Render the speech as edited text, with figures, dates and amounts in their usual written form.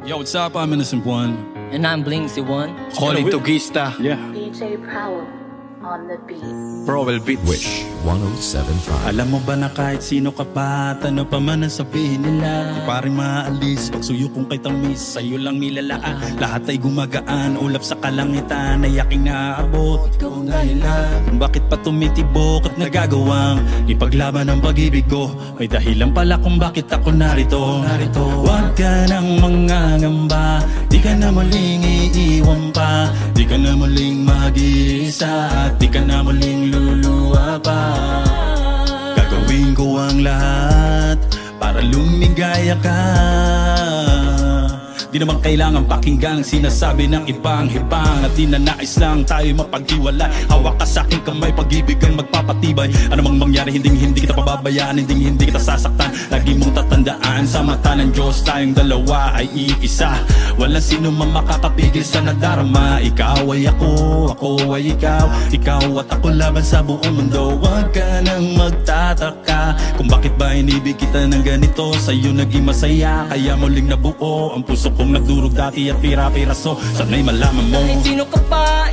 Yo, what's up? I'm Innocent One. And I'm Bling C1. Calling to Gista. Yeah. DJ Prowl on the beat. Prowell Beats. Wish 107.5. Alam mo ba na kahit sino ka pa at ano pa man ang sabihin nila, di pa rin maalis pag suyo kong kay tamis, sa'yo lang nilalaan. Lahat ay gumagaan, ulap sa kalangitan ay aking naaabot. Ikaw ang dahilan kung bakit pa tumitibok at nagagawang ipaglaban ang pag-ibig ko. May dahilan pala kung bakit ako narito. Huwag ka nang mangangamba, di ka na muling iiwan pa, di ka na muling mag-iisa, at di ka na muling luluwa pa. Gagawin ko ang lahat para lumigaya ka. Di naman kailangan pakinggan ang sinasabi ng ibang hibang, at di na nais lang tayo mapag-iwalay. Hawak ka sa aking kamay, pag-ibig ang magpapatibay. Ano mang mangyari, hindi kita pababayaan, hindi kita sasaktan. Lagi mong tatandaan, sa mata ng Diyos tayong dalawa ay iisa. Walang sino man makakapigil sa nadarama. Ikaw ay ako ay ikaw, ikaw at ako laban sa buong mundo. Huwag ka nang magtataka kung bakit ba inibig kita ng ganito. Sa'yo naging masaya, kaya muling nabuo ang puso kong nagdurog dati at pira-piraso. Sana'y malaman mo Kahit sino ka pa,